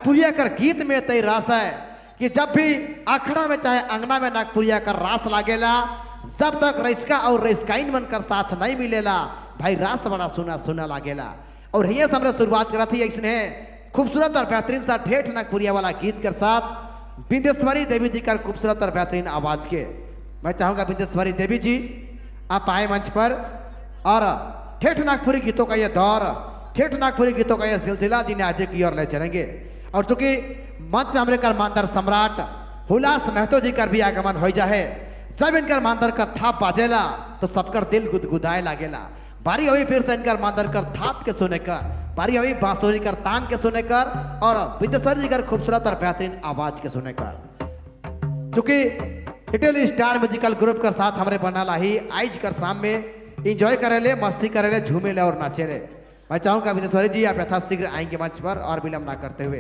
नागपुरिया कर गीत में तय रास है कि जब भी अखड़ा में चाहे अंगना में नागपुरिया कर रास लागेला, जब तक रईसका और रईसकाइन बनकर साथ नहीं मिलेला भाई रास बड़ा सुना सुना लागेला। और यही से हमने शुरुआत करा थी इसने खूबसूरत और बेहतरीन सा ठेठ नागपुरिया वाला गीत के साथ बिंदेश्वरी देवी जी का खूबसूरत और बेहतरीन आवाज के। मैं चाहूंगा बिंदेश्वरी देवी जी आप आए मंच पर और ठेठ नागपुरी गीतों का ये दौर, ठेठ नागपुरी गीतों का ये सिलसिला जिन्हें आज की ओर ले चलेंगे। और चूंकि मंच में हमारे कर मानदर सम्राट हुलास महतो जी का भी आगमन हो जाए, जब इनकर मानदर का थाप बाजेला तो सबकर दिल गुदगुदाए लागेला। बारी अभी फिर से इनकर मानदर कर थाप के सुने कर, बारी अभी बांसुरी कर तान के सुने कर और बिंदेश्वरी जी कर खूबसूरत और बेहतरीन आवाज के सुने कर। चूंकि लिटिल स्टार म्यूजिकल ग्रुप के साथ हमारे बनाला ही आइज कर शाम में इंजॉय करेले, मस्ती करेले, झूमेले और नाचेले। मैं चाहूंगा बिंदेश्वरी जी आप यथाशीघ्र आएंगे मंच पर और विलंब ना करते हुए।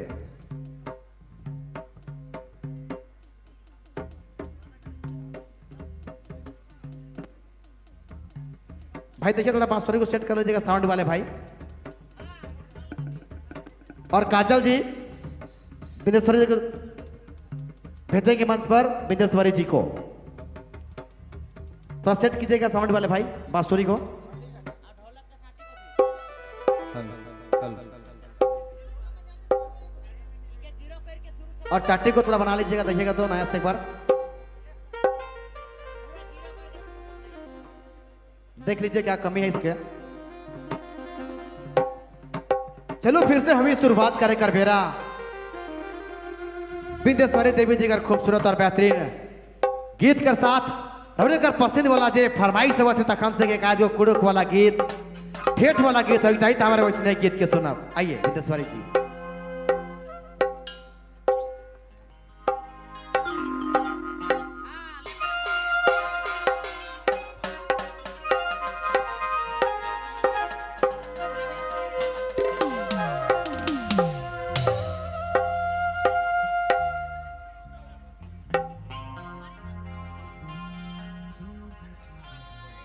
भाई देखिए थोड़ा बांसुरी को सेट कर लीजिएगा साउंड वाले भाई। और काजल जी बिंदेश्वरी जी को भेजेंगे मंच पर, बिंदेश्वरी जी को थोड़ा सेट कीजिएगा साउंड वाले भाई बांसुरी को। और चाटी को थोड़ा बना लीजिएगा, देखिएगा तो नया से एक बार देख लीजिए क्या कमी है इसके। चलो फिर से हम शुरुआत करें कर बेरा बिंदेश्वरी देवी जी का खूबसूरत और बेहतरीन गीत के साथ हमने कर पसंद वाला जे फरमाइश हुआ थे तखन से के जो कुड़ुक वाला गीत, ठेठ वाला गीत हो चाहिए हमारे वैसे गीत के सुना। आइए बिंदेश्वरी जी।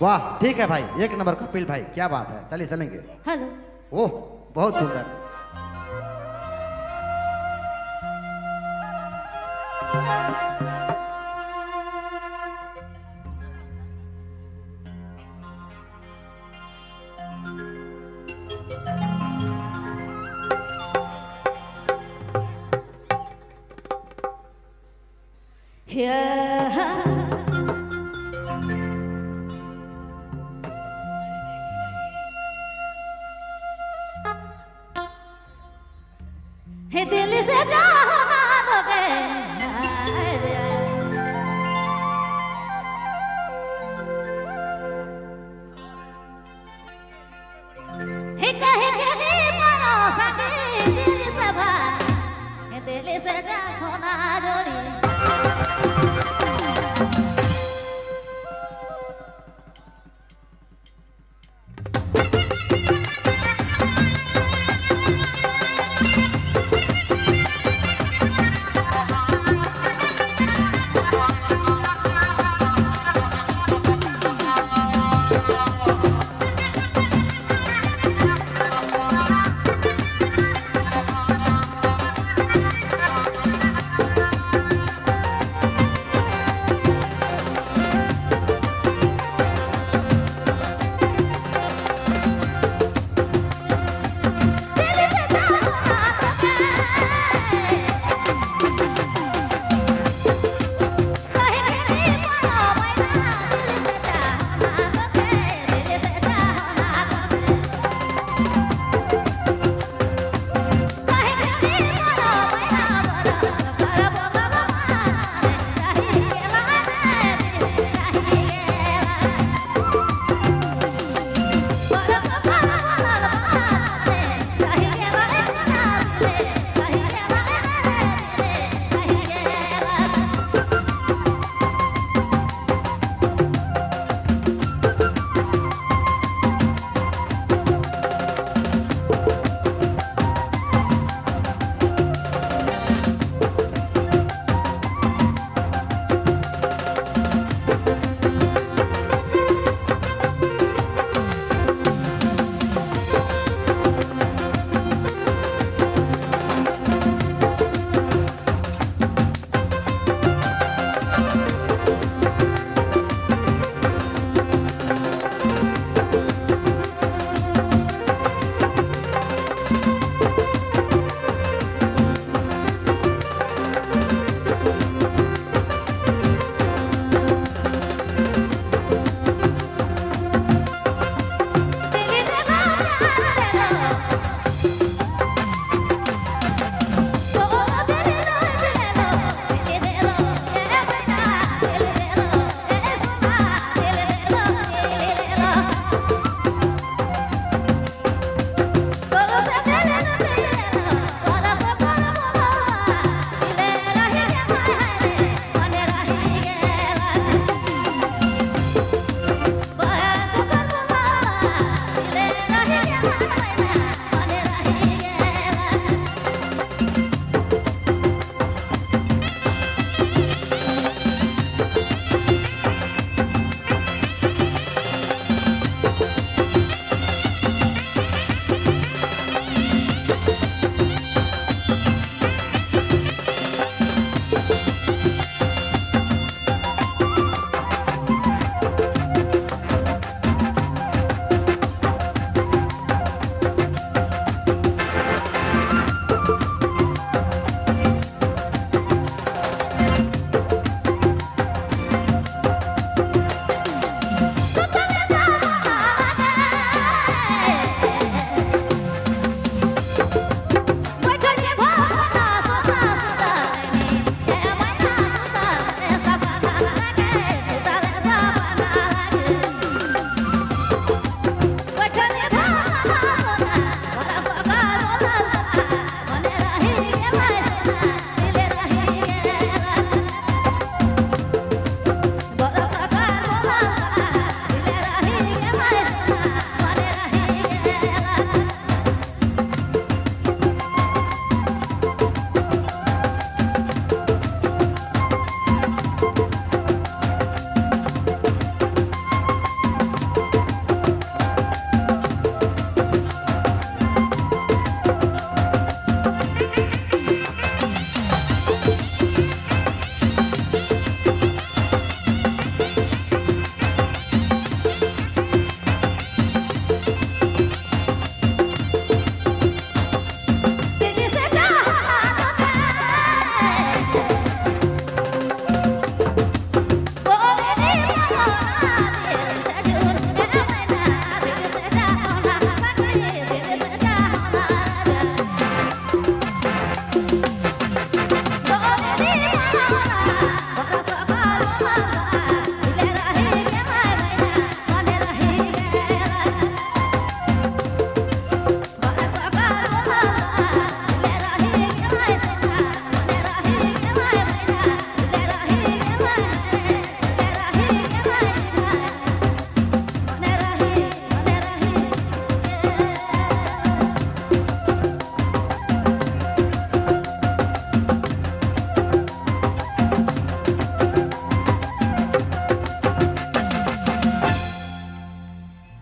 वाह ठीक है भाई, एक नंबर कपिल भाई, क्या बात है। चलिए चलेंगे। हेलो। ओह बहुत सुंदर। हे दिल से जाओगे हे कहे के नहीं परोसा के दिल से भाई, हे दिल से जाओ ना जोड़ी।